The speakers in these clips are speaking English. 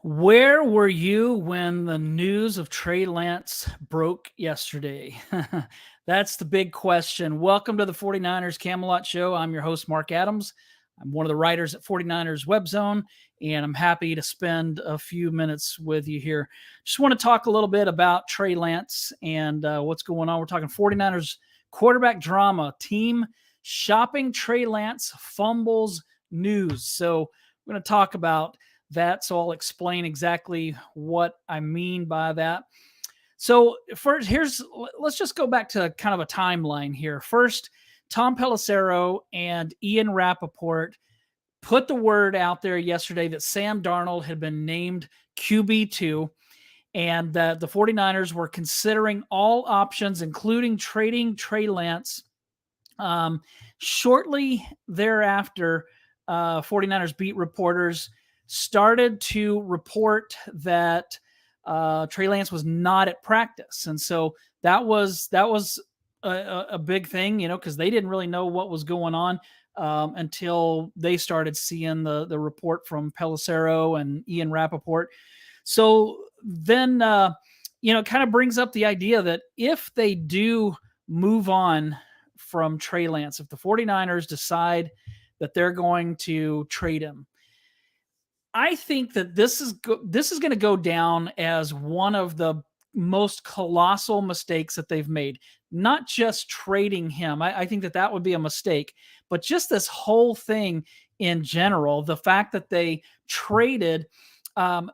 Where were you when the news of Trey Lance broke yesterday? That's the big question. Welcome to the 49ers Camelot Show. I'm your host, Marc Adams. I'm one of the writers at 49ers Web Zone, and I'm happy to spend a few minutes with you here. Just want to talk a little bit about Trey Lance and what's going on. We're talking 49ers quarterback drama, team shopping Trey Lance, fumbles news. So we're going to talk about that. So I'll explain exactly what I mean by that. So first, let's just go back to kind of a timeline here. First, Tom Pelissero and Ian Rappaport put the word out there yesterday that Sam Darnold had been named QB2 and that the 49ers were considering all options, including trading Trey Lance. Shortly thereafter, 49ers beat reporters started to report that Trey Lance was not at practice. And so that was a big thing, because they didn't really know what was going on until they started seeing the report from Pelissero and Ian Rappaport. So then, kind of brings up the idea that if they do move on from Trey Lance, if the 49ers decide that they're going to trade him, I think that this is going to go down as one of the most colossal mistakes that they've made. Not just trading him. I think that would be a mistake, but just this whole thing in general, the fact that they traded they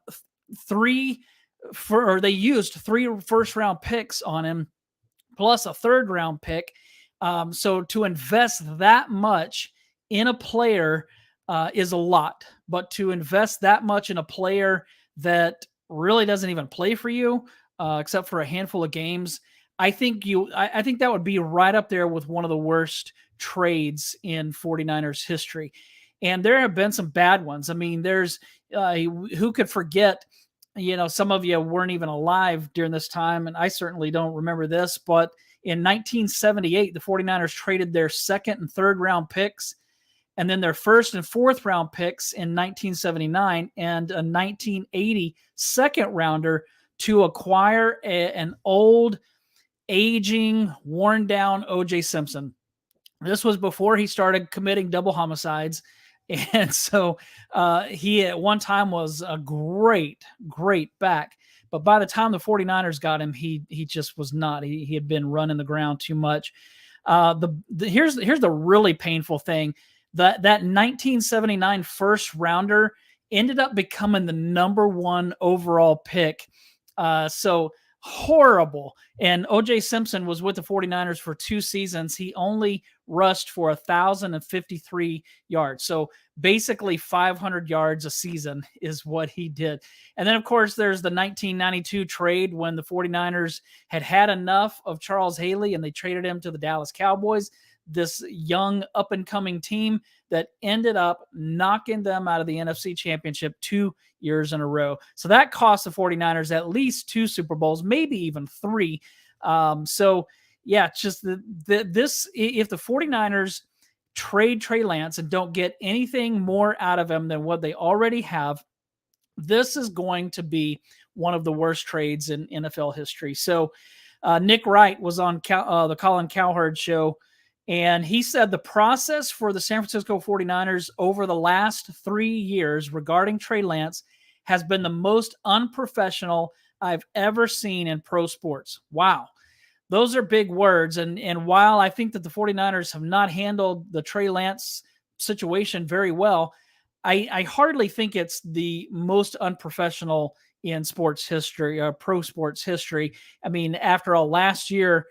used 3 first-round picks on him, plus a third-round pick. So to invest that much in a player is a lot, but to invest that much in a player that really doesn't even play for you, except for a handful of games, I think that would be right up there with one of the worst trades in 49ers history. And there have been some bad ones. I mean, there's who could forget, some of you weren't even alive during this time, and I certainly don't remember this, but in 1978, the 49ers traded their second and third round picks, and then their first and fourth round picks in 1979 and a 1980 second rounder to acquire an old, aging, worn down O.J. Simpson. This was before he started committing double homicides. And so he at one time was a great back. But by the time the 49ers got him, he just was not. He had been running the ground too much. Here's the really painful thing. That 1979 first rounder ended up becoming the number 1 overall pick. So horrible. And O.J. Simpson was with the 49ers for 2 seasons. He only rushed for 1,053 yards. So basically 500 yards a season is what he did. And then, of course, there's the 1992 trade when the 49ers had enough of Charles Haley and they traded him to the Dallas Cowboys, this young up-and-coming team that ended up knocking them out of the NFC Championship 2 years in a row. So that cost the 49ers at least 2 Super Bowls, maybe even 3. So, yeah, just this, if the 49ers trade Trey Lance and don't get anything more out of him than what they already have, this is going to be one of the worst trades in NFL history. So Nick Wright was on the Colin Cowherd show, and he said the process for the San Francisco 49ers over the last 3 years regarding Trey Lance has been the most unprofessional I've ever seen in pro sports. Wow. Those are big words. And while I think that the 49ers have not handled the Trey Lance situation very well, I hardly think it's the most unprofessional in sports history, pro sports history. I mean, after all, last year,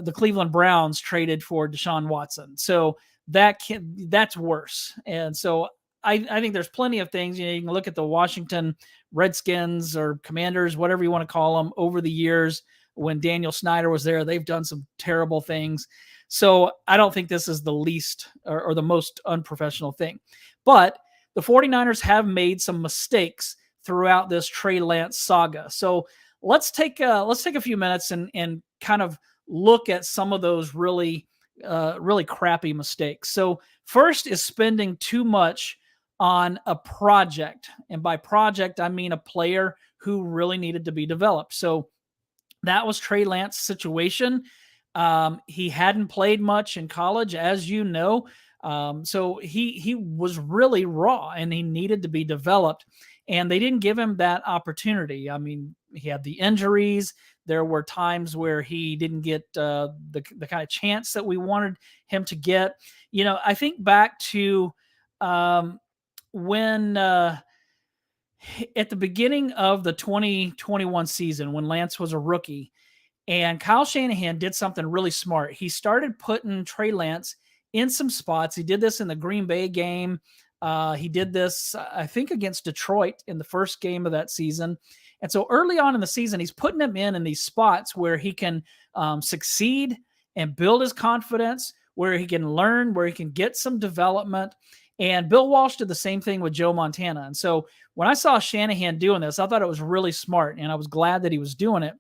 the Cleveland Browns traded for Deshaun Watson. So that's worse. And so I think there's plenty of things. You can look at the Washington Redskins or Commanders, whatever you want to call them, over the years when Daniel Snyder was there. They've done some terrible things. So I don't think this is the least or the most unprofessional thing. But the 49ers have made some mistakes throughout this Trey Lance saga. So let's take a few minutes and kind of look at some of those really crappy mistakes. So first is spending too much on a project. And by project, I mean a player who really needed to be developed. So that was Trey Lance's situation. He hadn't played much in college, as you know. So he was really raw and he needed to be developed. And they didn't give him that opportunity. I mean, he had the injuries. There were times where he didn't get the kind of chance that we wanted him to get. I think back to when at the beginning of the 2021 season, when Lance was a rookie, and Kyle Shanahan did something really smart. He started putting Trey Lance in some spots. He did this in the Green Bay game. He did this, I think, against Detroit in the first game of that season. And so early on in the season, he's putting him in these spots where he can succeed and build his confidence, where he can learn, where he can get some development. And Bill Walsh did the same thing with Joe Montana. And so when I saw Shanahan doing this, I thought it was really smart, and I was glad that he was doing it.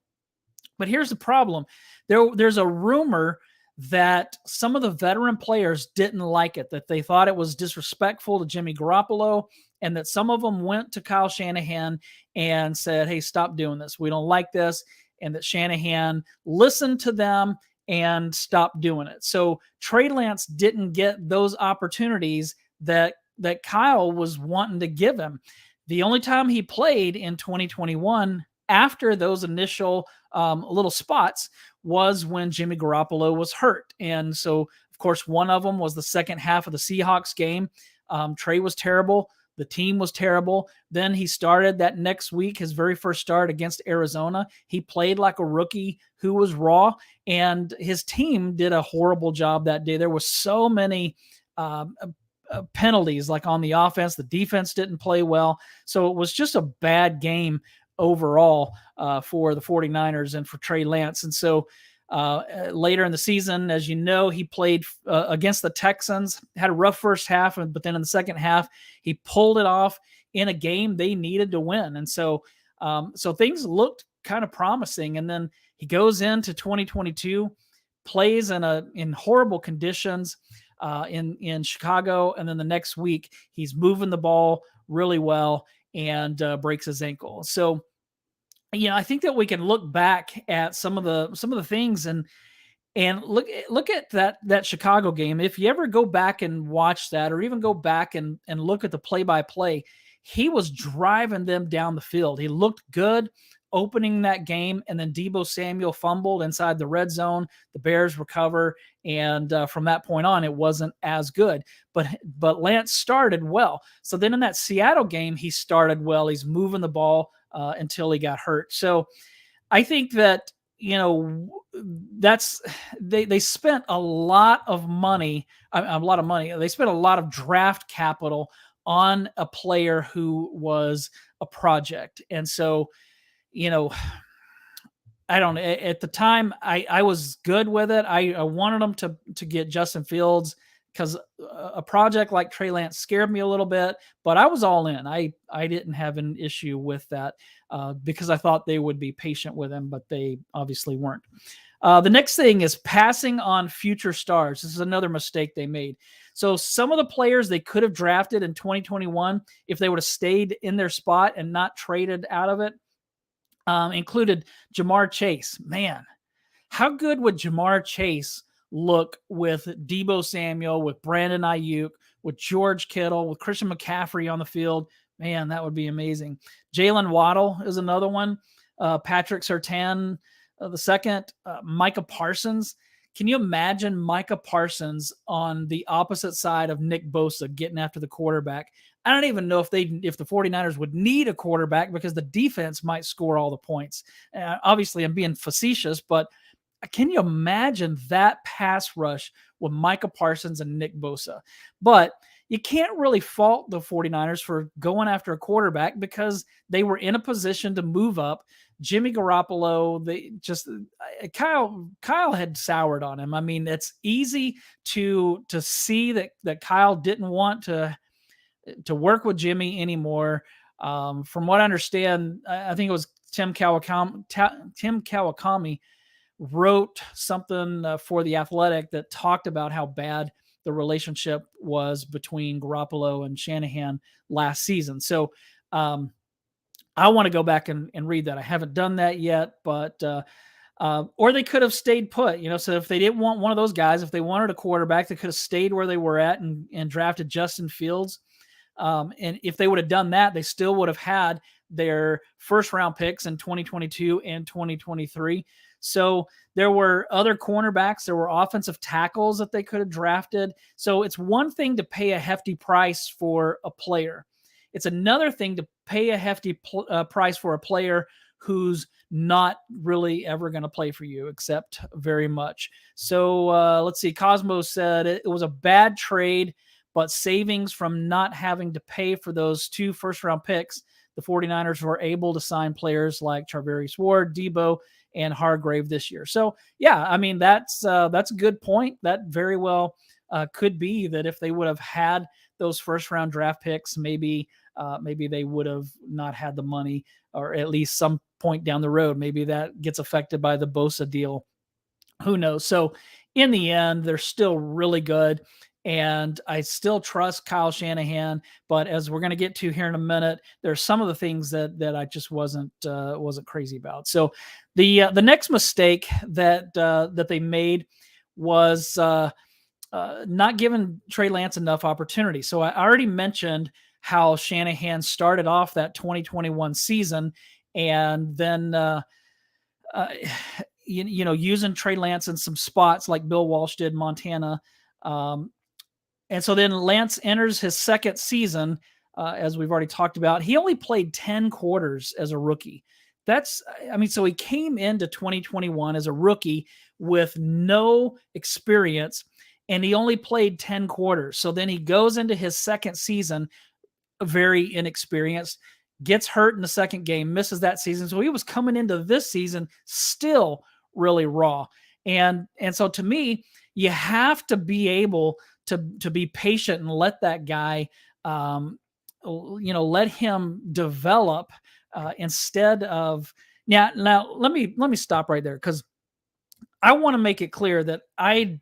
But here's the problem. There's a rumor that some of the veteran players didn't like it, that they thought it was disrespectful to Jimmy Garoppolo, and that some of them went to Kyle Shanahan and said, hey, stop doing this. We don't like this. And that Shanahan listened to them and stopped doing it. So Trey Lance didn't get those opportunities that Kyle was wanting to give him. The only time he played in 2021 after those initial little spots was when Jimmy Garoppolo was hurt. And so, of course, one of them was the second half of the Seahawks game. Trey was terrible. The team was terrible. Then he started that next week, his very first start against Arizona. He played like a rookie who was raw, and his team did a horrible job that day. There were so many penalties, like on the offense. The defense didn't play well. So it was just a bad game overall for the 49ers and for Trey Lance. And so later in the season, as you know, he played against the Texans, had a rough first half, but then in the second half, he pulled it off in a game they needed to win. And so things looked kind of promising. And then he goes into 2022, plays in horrible conditions in Chicago. And then the next week, he's moving the ball really well and breaks his ankle. So, I think that we can look back at some of the things and look at that Chicago game. If you ever go back and watch that, or even go back and look at the play-by-play, he was driving them down the field. He looked good opening that game, and then Deebo Samuel fumbled inside the red zone. The Bears recover, and from that point on, it wasn't as good. But Lance started well. So then in that Seattle game, he started well. He's moving the ball until he got hurt. So I think that they spent a lot of money. They spent a lot of draft capital on a player who was a project, and so. I don't know. At the time, I was good with it. I wanted them to get Justin Fields because a project like Trey Lance scared me a little bit, but I was all in. I didn't have an issue with that because I thought they would be patient with him, but they obviously weren't. The next thing is passing on future stars. This is another mistake they made. So some of the players they could have drafted in 2021, if they would have stayed in their spot and not traded out of it, included Jamar Chase. Man, how good would Jamar Chase look with Deebo Samuel, with Brandon Ayuk, with George Kittle, with Christian McCaffrey on the field? Man, that would be amazing. Jalen Waddle is another one. Patrick Surtain, the second. Micah Parsons. Can you imagine Micah Parsons on the opposite side of Nick Bosa getting after the quarterback? I don't even know if the 49ers would need a quarterback because the defense might score all the points. Obviously, I'm being facetious, but can you imagine that pass rush with Micah Parsons and Nick Bosa? But you can't really fault the 49ers for going after a quarterback because they were in a position to move up. Jimmy Garoppolo, Kyle had soured on him. I mean, it's easy to see that Kyle didn't want to work with Jimmy anymore. From what I understand, I think it was Tim Kawakami wrote something for The Athletic that talked about how bad the relationship was between Garoppolo and Shanahan last season. So I want to go back and read that. I haven't done that yet, but or they could have stayed put, so if they didn't want one of those guys, if they wanted a quarterback, they could have stayed where they were at and drafted Justin Fields. And if they would have done that, they still would have had their first round picks in 2022 and 2023. So there were other cornerbacks, there were offensive tackles that they could have drafted. So it's one thing to pay a hefty price for a player. It's another thing to pay a hefty price for a player who's not really ever going to play for you, except very much. So let's see. Cosmo said it was a bad trade, but savings from not having to pay for those 2 first-round picks, the 49ers were able to sign players like Charvarius Ward, Debo, and Hargrave this year. So, yeah, I mean, that's a good point. That very well could be that if they would have had those first-round draft picks, maybe they would have not had the money, or at least some point down the road. Maybe that gets affected by the Bosa deal. Who knows? So in the end, they're still really good. And I still trust Kyle Shanahan, but as we're going to get to here in a minute, there's some of the things that I just wasn't crazy about. So the next mistake that they made was not giving Trey Lance enough opportunity. So I already mentioned how Shanahan started off that 2021 season, and then using Trey Lance in some spots like Bill Walsh did in Montana. And so then Lance enters his second season, as we've already talked about. He only played 10 quarters as a rookie. So he came into 2021 as a rookie with no experience, and he only played 10 quarters. So then he goes into his second season very inexperienced, gets hurt in the second game, misses that season. So he was coming into this season still really raw. And so to me, you have to be able to be patient and let that guy, let him develop instead of now let me stop right there, because I want to make it clear that I'm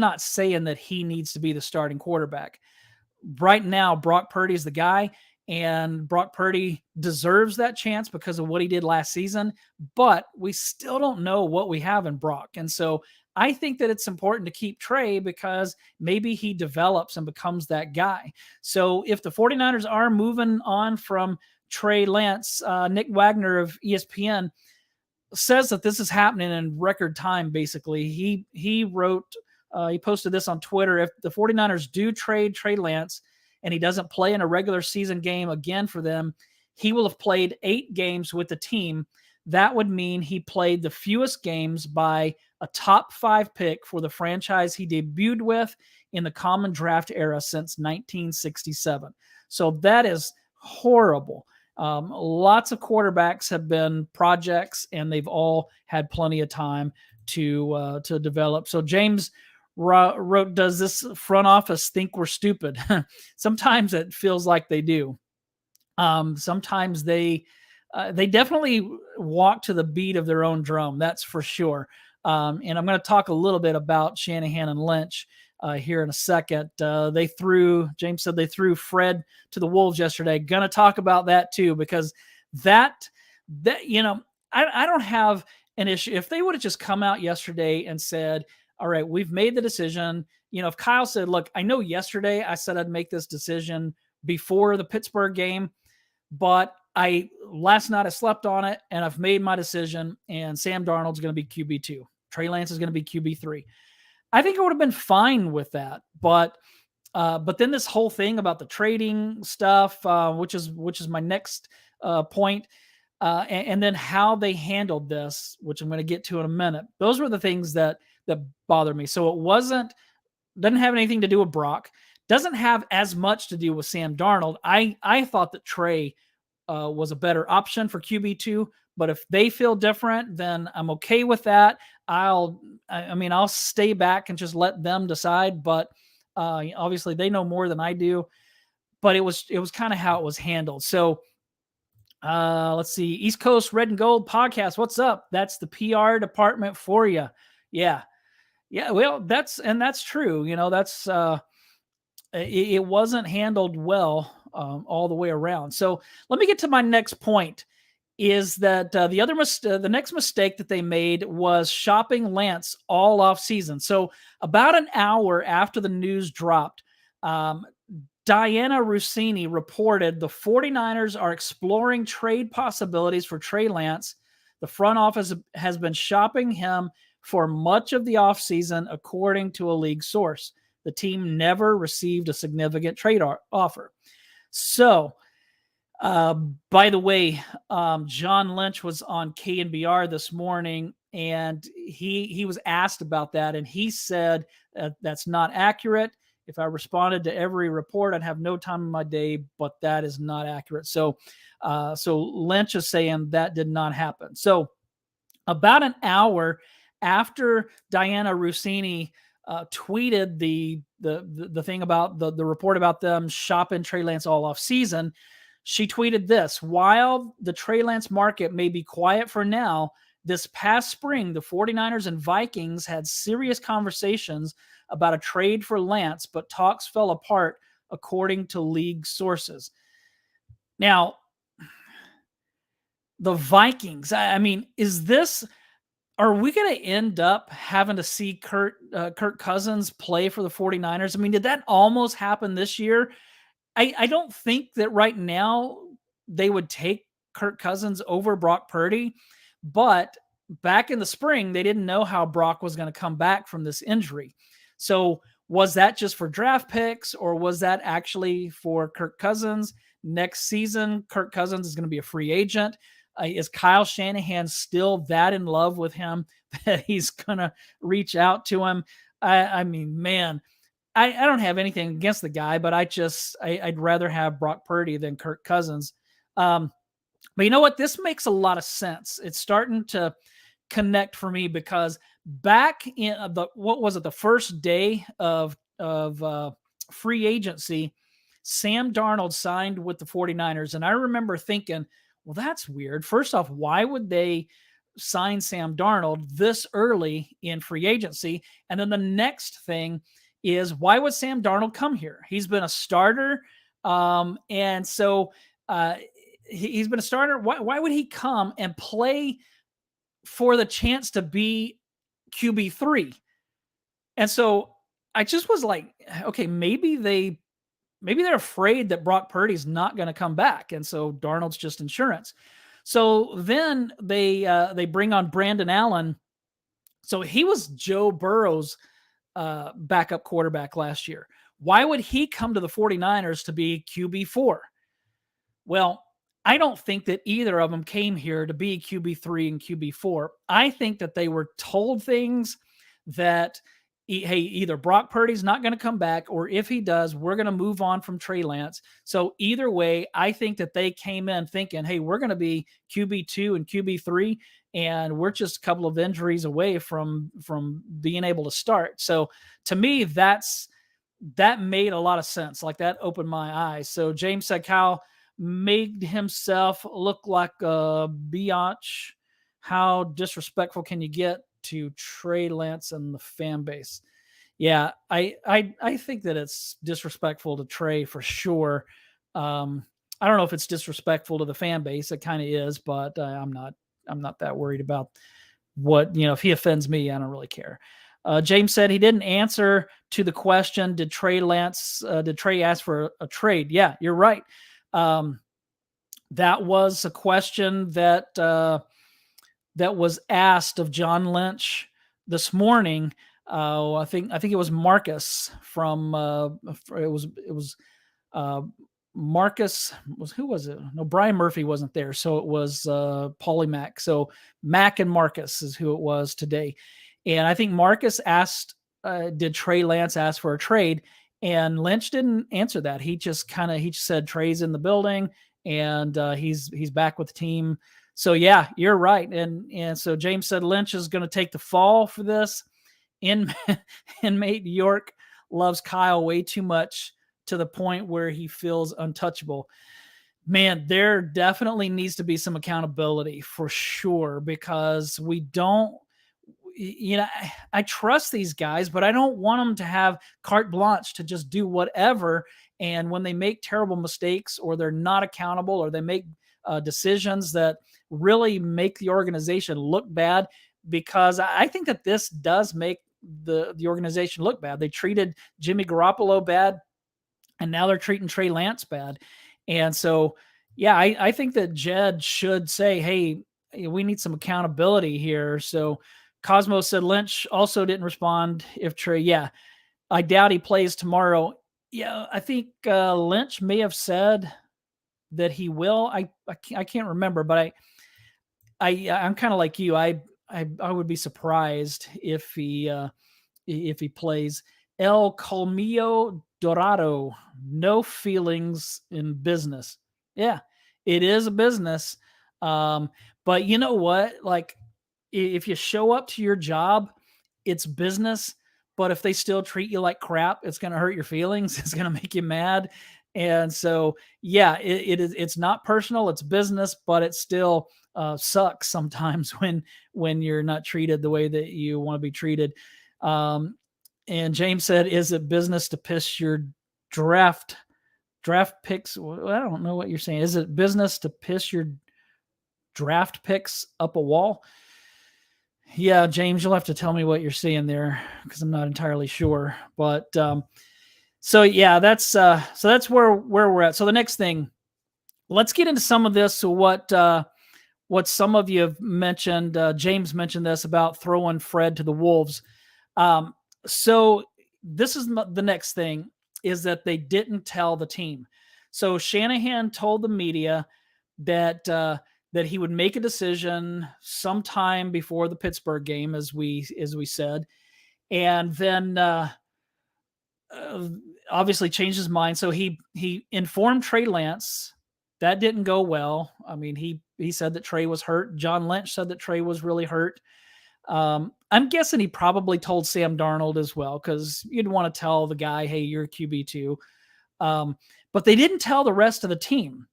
not saying that he needs to be the starting quarterback. Right now, Brock Purdy is the guy, and Brock Purdy deserves that chance because of what he did last season, but we still don't know what we have in Brock. And so I think that it's important to keep Trey because maybe he develops and becomes that guy. So if the 49ers are moving on from Trey Lance, Nick Wagner of ESPN says that this is happening in record time. Basically, he wrote, he posted this on Twitter. If the 49ers do trade Trey Lance and he doesn't play in a regular season game again for them, he will have played 8 games with the team. That would mean he played the fewest games by a top 5 pick for the franchise he debuted with in the common draft era since 1967. So that is horrible. Lots of quarterbacks have been projects, and they've all had plenty of time to develop. So James wrote, does this front office think we're stupid? Sometimes it feels like they do. Sometimes they definitely walk to the beat of their own drum. That's for sure. And I'm going to talk a little bit about Shanahan and Lynch here in a second. James said they threw Fred to the Wolves yesterday. Going to talk about that too, because I don't have an issue. If they would have just come out yesterday and said, all right, we've made the decision. If Kyle said, look, I know yesterday I said I'd make this decision before the Pittsburgh game, but last night I slept on it and I've made my decision, and Sam Darnold's going to be QB2. Trey Lance is going to be QB3. I think I would have been fine with that. But then this whole thing about the trading stuff, which is my next point, and then how they handled this, which I'm going to get to in a minute. Those were the things that bother me. So it doesn't have anything to do with Brock. Doesn't have as much to do with Sam Darnold. I thought that Trey was a better option for QB2, but if they feel different, then I'm okay with that. I'll stay back and just let them decide. But obviously they know more than I do. But it was kind of how it was handled. So let's see. East Coast Red and Gold podcast. What's up? That's the PR department for you. Yeah. Yeah, well, that's true. That's it wasn't handled well all the way around. So let me get to my next point. Is that the next mistake that they made was shopping Lance all off season. So about an hour after the news dropped, um, Diana Rossini reported the 49ers are exploring trade possibilities for Trey Lance. The front office has been shopping him for much of the offseason, according to a league source. The team never received a significant trade offer. So, uh, by the way, John Lynch was on KNBR this morning, and he was asked about that, and he said that's not accurate. If I responded to every report, I'd have no time in my day, but that is not accurate. So Lynch is saying that did not happen. So about an hour after Diana Rossini tweeted the thing about the report about them shopping Trey Lance all off season, she tweeted this: while the Trey Lance market may be quiet for now, this past spring, the 49ers and Vikings had serious conversations about a trade for Lance, but talks fell apart, according to league sources. Now, the Vikings, I mean, are we going to end up having to see Kirk Cousins play for the 49ers? I mean, did that almost happen this year? I don't think that right now they would take Kirk Cousins over Brock Purdy, but back in the spring, they didn't know how Brock was going to come back from this injury. So was that just for draft picks, or was that actually for Kirk Cousins? Next season, Kirk Cousins is going to be a free agent. Is Kyle Shanahan still that in love with him that he's going to reach out to him? I mean, man, I don't have anything against the guy, but I'd rather have Brock Purdy than Kirk Cousins. But you know what? This makes a lot of sense. It's starting to connect for me because back in the first day of free agency, Sam Darnold signed with the 49ers. And I remember thinking, well, that's weird. First off, why would they sign Sam Darnold this early in free agency? And then the next thing is, why would Sam Darnold come here? He's been a starter. And so he's been a starter. Why would he come and play for the chance to be QB3? And so I just was like, okay, maybe they're afraid that Brock Purdy's not going to come back. And so Darnold's just insurance. So then they bring on Brandon Allen. So he was Joe Burrow's backup quarterback last year. Why would he come to the 49ers to be QB4? Well, I don't think that either of them came here to be QB3 and QB4. I think that they were told things that, hey, either Brock Purdy's not going to come back, or if he does, we're going to move on from Trey Lance. So either way, I think that they came in thinking, hey, we're going to be QB2 and QB3, and we're just a couple of injuries away from being able to start. So to me, that made a lot of sense. Like, that opened my eyes. So James said Kyle made himself look like a biatch. How disrespectful can you get to Trey Lance and the fan base? Yeah, I think that it's disrespectful to Trey for sure. I don't know if it's disrespectful to the fan base. It kind of is, but I'm not that worried about what, if he offends me, I don't really care. James said he didn't answer to the question, did Trey ask for a trade? Yeah, you're right. That was a question that was asked of John Lynch this morning. I think it was Marcus from Marcus who was it? No, Brian Murphy wasn't there. So it was Paulie Mack. So Mack and Marcus is who it was today. And I think Marcus asked, did Trey Lance ask for a trade? And Lynch didn't answer that. He just said Trey's in the building and he's back with the team. So yeah, you're right. And so James said Lynch is going to take the fall for this. Inmate York loves Kyle way too much to the point where he feels untouchable. Man, there definitely needs to be some accountability for sure, because I trust these guys, but I don't want them to have carte blanche to just do whatever. And when they make terrible mistakes, or they're not accountable, or they make decisions that really make the organization look bad, because I think that this does make the organization look bad. They treated Jimmy Garoppolo bad, and now they're treating Trey Lance bad. And so, yeah, I think that Jed should say, hey, we need some accountability here. So Cosmo said Lynch also didn't respond if Trey, yeah, I doubt he plays tomorrow. Yeah, I think Lynch may have said that he will. I can't remember, but I'm kind of like you. I would be surprised if he plays. El Colmillo Dorado, no feelings in business. Yeah, it is a business. But you know what? Like, if you show up to your job, it's business. But if they still treat you like crap, it's going to hurt your feelings. It's going to make you mad. And so, yeah, it's not personal. It's business, but it still sucks sometimes when you're not treated the way that you want to be treated. And James said, "Is it business to piss your draft picks?" Well, I don't know what you're saying. Is it business to piss your draft picks up a wall? Yeah, James, you'll have to tell me what you're seeing there, because I'm not entirely sure. But so yeah, that's where we're at. So the next thing, let's get into some of this. So what some of you have mentioned, James mentioned this about throwing Fred to the wolves. So this is the next thing, is that they didn't tell the team. So Shanahan told the media that he would make a decision sometime before the Pittsburgh game, as we said, and then obviously changed his mind. So he informed Trey Lance. That didn't go well. I mean, he said that Trey was hurt. John Lynch said that Trey was really hurt. I'm guessing he probably told Sam Darnold as well, because you'd want to tell the guy, hey, you're QB2. But they didn't tell the rest of the team.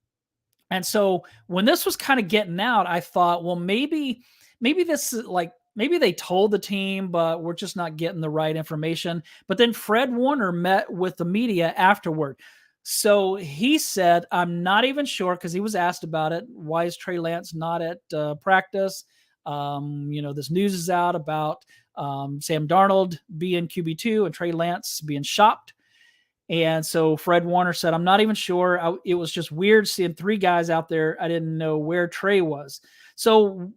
And so when this was kind of getting out, I thought, well, maybe this is like, maybe they told the team, but we're just not getting the right information. But then Fred Warner met with the media afterward. So he said, I'm not even sure, because he was asked about it. Why is Trey Lance not at practice? This news is out about Sam Darnold being QB2 and Trey Lance being shopped. And so Fred Warner said, I'm not even sure. It was just weird seeing three guys out there. I didn't know where Trey was. So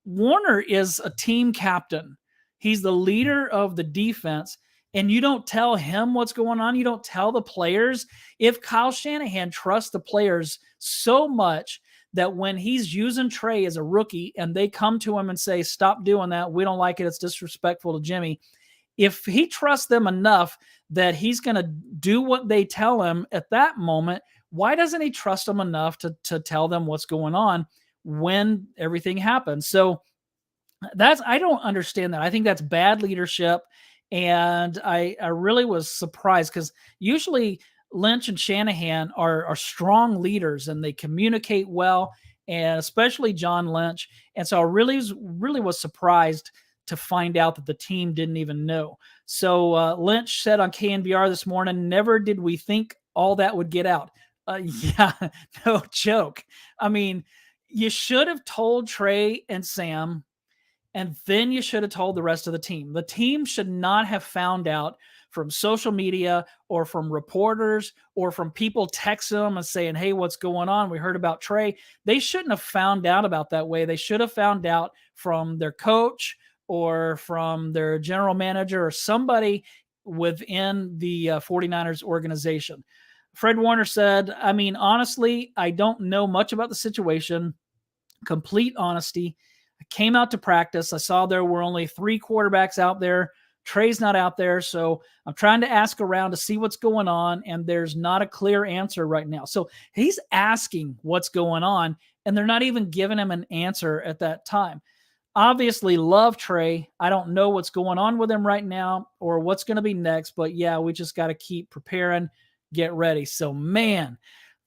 Warner is a team captain. He's the leader of the defense. And you don't tell him what's going on. You don't tell the players. If Kyle Shanahan trusts the players so much that when he's using Trey as a rookie and they come to him and say, stop doing that, we don't like it, it's disrespectful to Jimmy. If he trusts them enough that he's going to do what they tell him at that moment, why doesn't he trust them enough to tell them what's going on when everything happens? So I don't understand that. I think that's bad leadership. And I really was surprised, because usually Lynch and Shanahan are strong leaders and they communicate well, and especially John Lynch. And so I really was surprised to find out that the team didn't even know. So Lynch said on KNBR this morning, never did we think all that would get out. Yeah, no joke. I mean, you should have told Trey and Sam, and then you should have told the rest of the team. The team should not have found out from social media or from reporters or from people texting them and saying, hey, what's going on? We heard about Trey. They shouldn't have found out about that way. They should have found out from their coach or from their general manager or somebody within the 49ers organization. Fred Warner said, I mean, honestly, I don't know much about the situation. Complete honesty. I came out to practice. I saw there were only 3 quarterbacks out there. Trey's not out there. So I'm trying to ask around to see what's going on. And there's not a clear answer right now. So he's asking what's going on, and they're not even giving him an answer at that time. Obviously love Trey. I don't know what's going on with him right now or what's going to be next, but yeah, we just got to keep preparing, get ready. So man,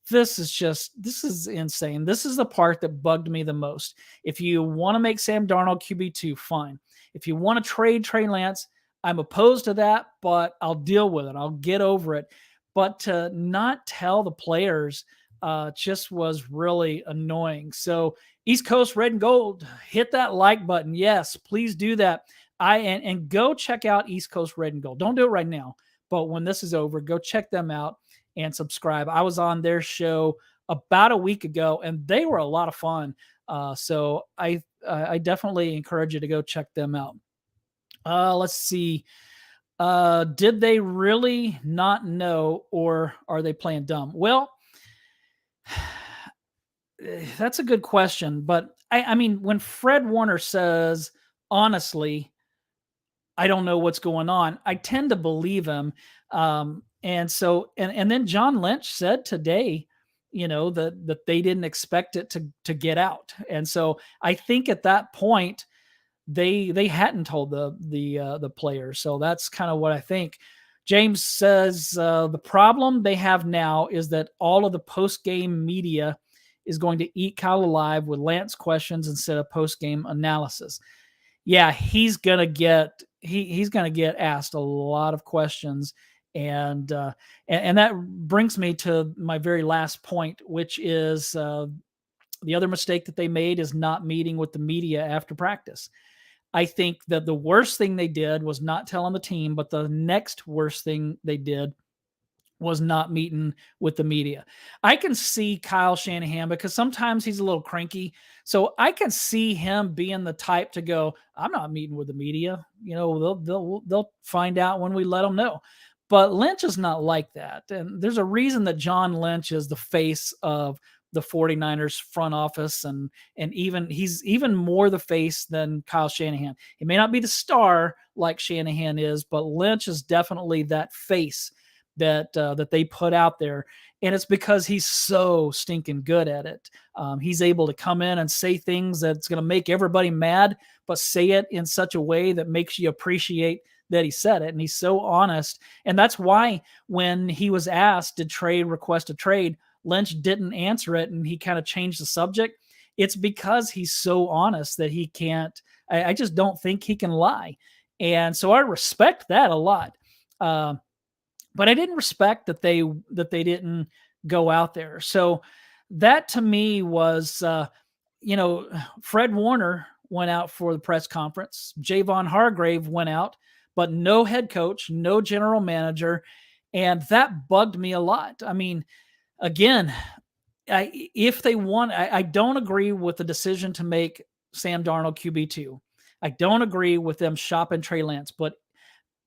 this is insane. This is the part that bugged me the most. If you want to make Sam Darnold QB2, fine. If you want to trade Trey Lance, I'm opposed to that, but I'll deal with it. I'll get over it. But to not tell the players just was really annoying. So East Coast Red and Gold, hit that like button. Yes, please do that. And go check out East Coast Red and Gold. Don't do it right now, but when this is over, go check them out and subscribe. I was on their show about a week ago, and they were a lot of fun. So I definitely encourage you to go check them out. Let's see. Did they really not know, or are they playing dumb? Well, that's a good question. But I mean, when Fred Warner says, honestly, I don't know what's going on, I tend to believe him. And then John Lynch said today, that they didn't expect it to get out. And so I think at that point, they hadn't told the players. So that's kind of what I think. James says the problem they have now is that all of the post game media is going to eat Kyle alive with Lance questions instead of post game analysis. Yeah, he's gonna get asked a lot of questions, and that brings me to my very last point, which is the other mistake that they made is not meeting with the media after practice. I think that the worst thing they did was not telling the team, but the next worst thing they did was not meeting with the media. I can see Kyle Shanahan because sometimes he's a little cranky. So I can see him being the type to go, I'm not meeting with the media. They'll find out when we let them know. But Lynch is not like that. And there's a reason that John Lynch is the face of the 49ers front office, and he's even more the face than Kyle Shanahan. He may not be the star like Shanahan is, but Lynch is definitely that face that they put out there. And it's because he's so stinking good at it. He's able to come in and say things that's going to make everybody mad, but say it in such a way that makes you appreciate that he said it. And he's so honest. And that's why when he was asked, did Trey request a trade, Lynch didn't answer it, and he kind of changed the subject. It's because he's so honest that he can't, I just don't think he can lie. And so I respect that a lot. But I didn't respect that they didn't go out there. So that to me was, Fred Warner went out for the press conference. Javon Hargrave went out, but no head coach, no general manager. And that bugged me a lot. I mean, again, if they want, I don't agree with the decision to make Sam Darnold QB2. I don't agree with them shopping Trey Lance, but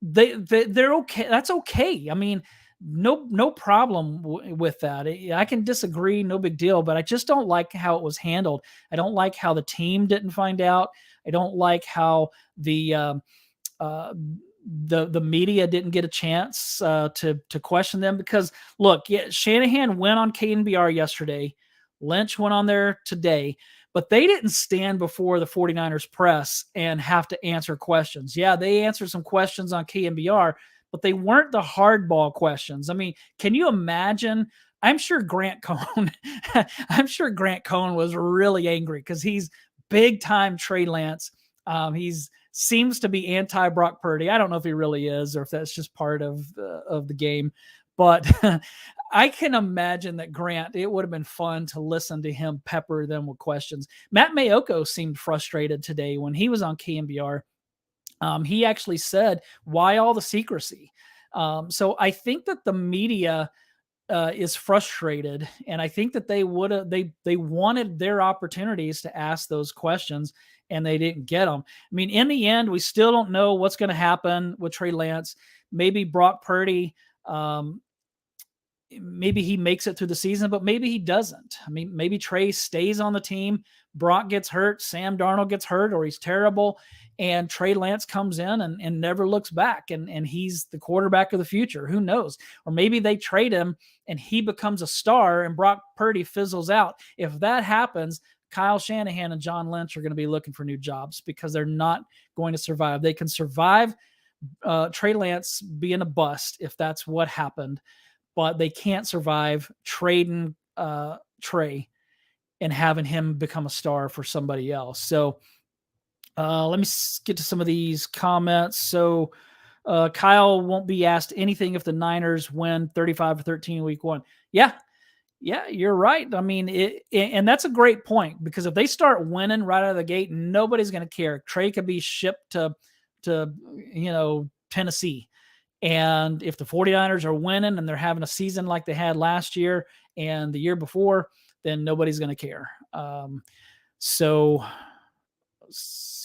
they're okay. That's okay. I mean, no problem with that. I can disagree, no big deal, but I just don't like how it was handled. I don't like how the team didn't find out. I don't like how the media didn't get a chance to question them, because look, yeah, Shanahan went on KNBR yesterday. Lynch went on there today, but they didn't stand before the 49ers press and have to answer questions. Yeah, they answered some questions on KNBR, but they weren't the hardball questions. I mean, can you imagine? I'm sure Grant Cohn was really angry because he's big time Trey Lance. He's seems to be anti Brock Purdy. I don't know if he really is or if that's just part of the game, but I can imagine that Grant, it would have been fun to listen to him pepper them with questions. Matt Mayoko seemed frustrated today when he was on KNBR. He actually said, why all the secrecy? So I think that the media is frustrated, and I think that they wanted their opportunities to ask those questions, and they didn't get them. I mean, in the end, we still don't know what's going to happen with Trey Lance. Maybe Brock Purdy, maybe he makes it through the season, but maybe he doesn't. I mean, maybe Trey stays on the team, Brock gets hurt, Sam Darnold gets hurt, or he's terrible, and Trey Lance comes in and never looks back, and he's the quarterback of the future. Who knows? Or maybe they trade him and he becomes a star and Brock Purdy fizzles out. If that happens, Kyle Shanahan and John Lynch are going to be looking for new jobs because they're not going to survive. They can survive Trey Lance being a bust if that's what happened, but they can't survive trading Trey and having him become a star for somebody else. So let me get to some of these comments. So Kyle won't be asked anything if the Niners win 35-13 week 1. Yeah, you're right. I mean, and that's a great point, because if they start winning right out of the gate, nobody's going to care. Trey could be shipped to Tennessee. And if the 49ers are winning and they're having a season like they had last year and the year before, then nobody's going to care. So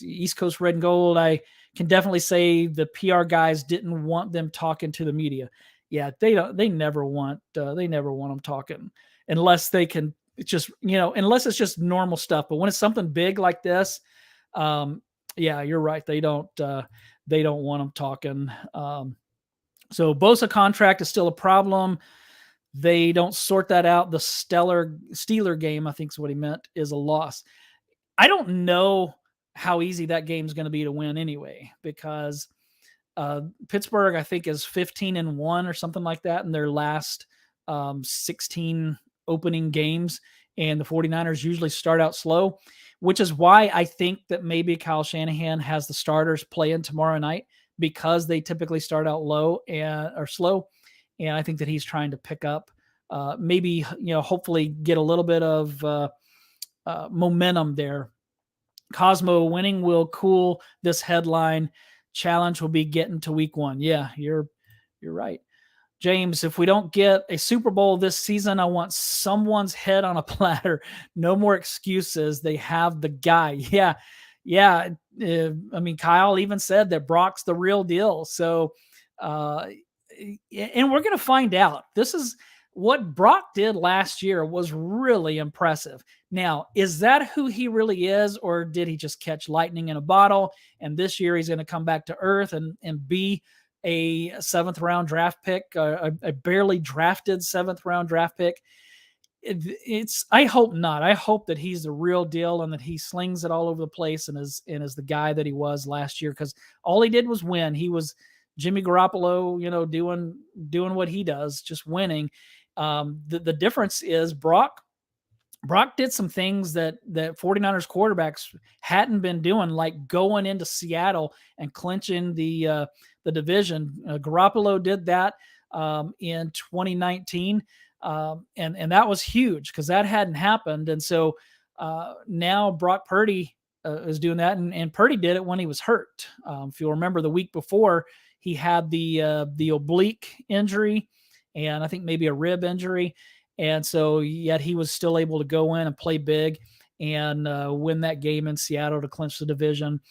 East Coast Red and Gold, I can definitely say the PR guys didn't want them talking to the media. Yeah, they never want them talking unless they can just, unless it's just normal stuff. But when it's something big like this, yeah, you're right. They don't want them talking. So Bosa contract is still a problem. They don't sort that out. The Steeler game, I think is what he meant, is a loss. I don't know how easy that game is going to be to win anyway, because Pittsburgh, I think, is 15-1 or something like that in their last 16 opening games. And the 49ers usually start out slow, which is why I think that maybe Kyle Shanahan has the starters playing tomorrow night, because they typically start out low or slow. And I think that he's trying to pick up, maybe, hopefully get a little bit of momentum there. Cosmo, winning will cool this headline. Challenge will be getting to week 1. Yeah, you're right. James, if we don't get a Super Bowl this season, I want someone's head on a platter. No more excuses. They have the guy. Yeah. I mean, Kyle even said that Brock's the real deal. So, and we're going to find out. This is what Brock did last year was really impressive. Now, is that who he really is, or did he just catch lightning in a bottle? And this year he's going to come back to earth and be a 7th round draft pick, a barely drafted 7th round draft pick. I hope not. I hope that he's the real deal and that he slings it all over the place and is the guy that he was last year, because all he did was win. He was Jimmy Garoppolo, doing what he does, just winning. The difference is Brock did some things that 49ers quarterbacks hadn't been doing, like going into Seattle and clinching the division. Garoppolo did that in 2019. And that was huge because that hadn't happened. And so now Brock Purdy is doing that. And Purdy did it when he was hurt. If you'll remember, the week before, he had the oblique injury and I think maybe a rib injury. And so yet he was still able to go in and play big and win that game in Seattle to clinch the division.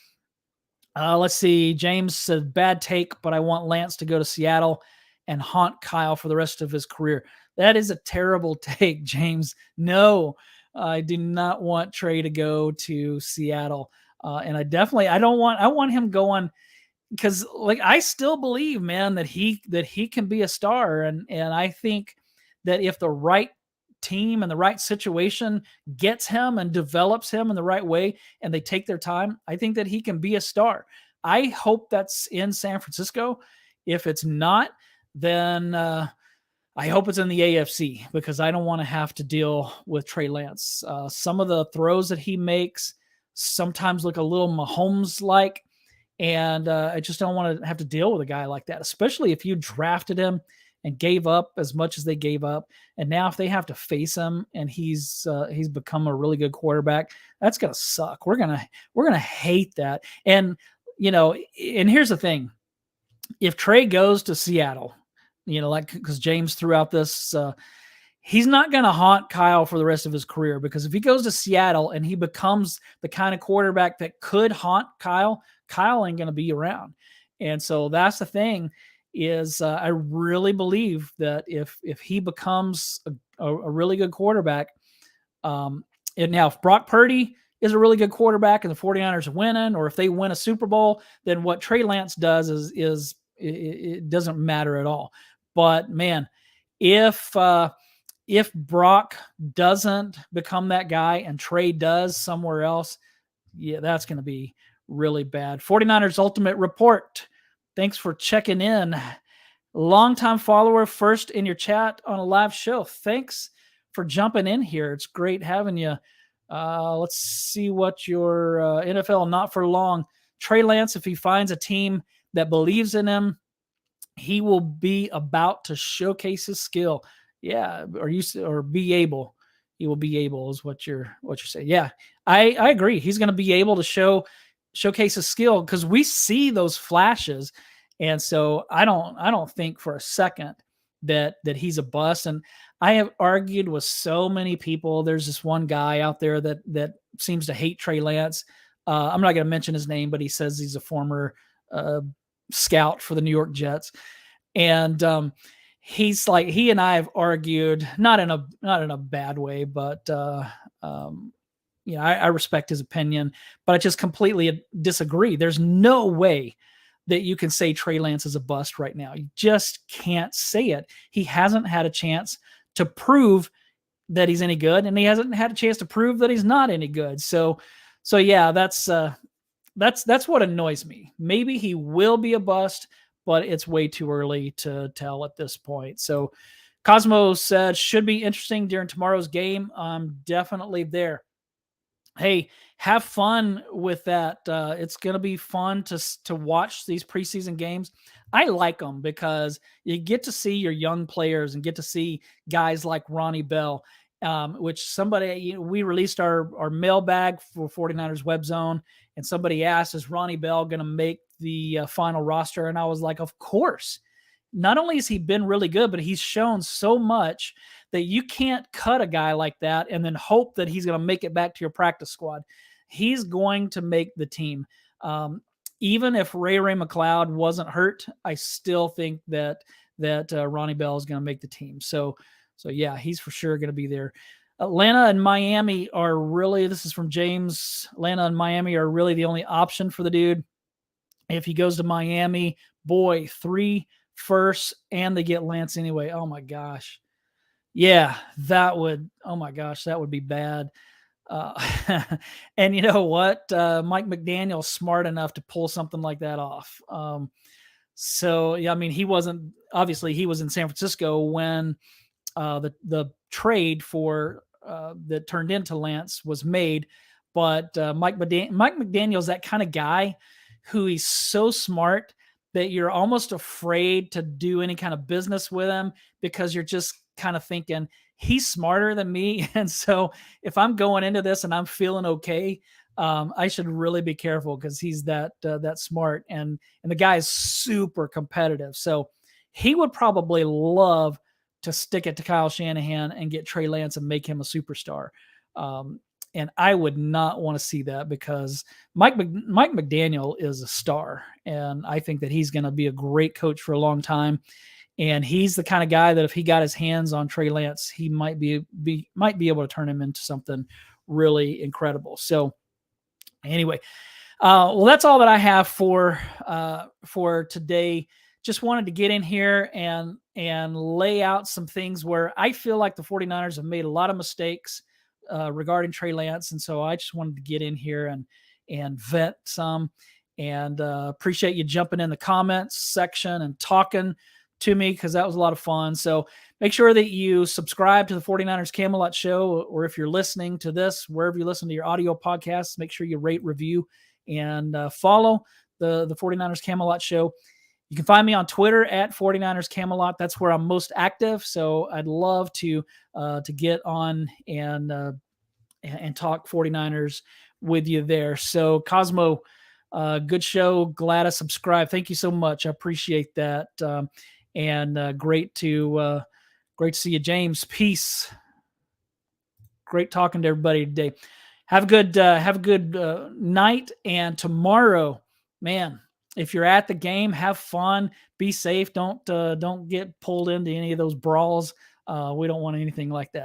Let's see. James said, bad take, but I want Lance to go to Seattle and haunt Kyle for the rest of his career. That is a terrible take, James. No, I do not want Trey to go to Seattle. And I want him going, because I still believe, man, that he can be a star. And I think that if the right team and the right situation gets him and develops him in the right way and they take their time, I think that he can be a star. I hope that's in San Francisco. If it's not, then I hope it's in the AFC, because I don't want to have to deal with Trey Lance. Some of the throws that he makes sometimes look a little Mahomes-like, and I just don't want to have to deal with a guy like that, especially if you drafted him and gave up as much as they gave up. And now if they have to face him and he's become a really good quarterback, that's going to suck. We're going to hate that. And, and here's the thing. If Trey goes to Seattle, because James threw out this, he's not going to haunt Kyle for the rest of his career, because if he goes to Seattle and he becomes the kind of quarterback that could haunt Kyle ain't going to be around. And so that's the thing is I really believe that if he becomes a really good quarterback, and now if Brock Purdy is a really good quarterback and the 49ers are winning, or if they win a Super Bowl, then what Trey Lance does is it doesn't matter at all. But man, if Brock doesn't become that guy and Trey does somewhere else, yeah, that's going to be really bad. 49ers Ultimate Report. Thanks for checking in. Longtime follower, first in your chat on a live show. Thanks for jumping in here. It's great having you. Let's see what your NFL not for long. Trey Lance, if he finds a team that believes in him, he will be about to showcase his skill. Yeah, or be able. He will be able is what you're saying. Yeah, I agree. He's going to be able to showcase his skill because we see those flashes, and so I don't think for a second that he's a bust. And I have argued with so many people. There's this one guy out there that seems to hate Trey Lance. I'm not going to mention his name, but he says he's a former scout for the New York Jets. And he's like, he and I have argued, not in a bad way, but I respect his opinion, but I just completely disagree. There's no way that you can say Trey Lance is a bust right now. You just can't say it. He hasn't had a chance to prove that he's any good, and he hasn't had a chance to prove that he's not any good. So yeah, that's what annoys me. Maybe he will be a bust, but it's way too early to tell at this point. So Cosmo said, should be interesting during tomorrow's game. I'm definitely there. Hey, have fun with that. It's going to be fun to watch these preseason games. I like them because you get to see your young players and get to see guys like Ronnie Bell, which we released our mailbag for 49ers Web Zone, and somebody asked, is Ronnie Bell going to make the final roster? And I was like, of course. Not only has he been really good, but he's shown so much that you can't cut a guy like that and then hope that he's going to make it back to your practice squad. He's going to make the team. Even if Ray McLeod wasn't hurt, I still think that Ronnie Bell is going to make the team. So yeah, he's for sure going to be there. Atlanta and Miami are really, this is from James, Atlanta and Miami are really the only option for the dude. If he goes to Miami, boy, 3 firsts and they get Lance anyway. Oh my gosh. Yeah, that would be bad. And you know what? Mike McDaniel's smart enough to pull something like that off. So yeah, I mean, he was in San Francisco when the trade for that turned into Lance was made. But Mike McDaniel's that kind of guy who he's so smart that you're almost afraid to do any kind of business with him because you're just kind of thinking he's smarter than me. And so if I'm going into this and I'm feeling okay, I should really be careful because he's that smart. And the guy is super competitive. So he would probably love to stick it to Kyle Shanahan and get Trey Lance and make him a superstar. And I would not want to see that because Mike McDaniel is a star. And I think that he's going to be a great coach for a long time. And he's the kind of guy that if he got his hands on Trey Lance, he might be able to turn him into something really incredible. So anyway, well, that's all that I have for today. Just wanted to get in here and lay out some things where I feel like the 49ers have made a lot of mistakes regarding Trey Lance. And so I just wanted to get in here and vent some, and appreciate you jumping in the comments section and talking to me because that was a lot of fun. So make sure that you subscribe to the 49ers Camelot Show, or if you're listening to this, wherever you listen to your audio podcasts, make sure you rate, review, and follow the 49ers Camelot Show. You can find me on Twitter at 49ers Camelot. That's where I'm most active. So I'd love to get on and talk 49ers with you there. So Cosmo, good show. Glad I subscribed. Thank you so much. I appreciate that. And great to see you, James. Peace. Great talking to everybody today. Have a good night. And tomorrow, man, if you're at the game, have fun, be safe. Don't get pulled into any of those brawls. We don't want anything like that.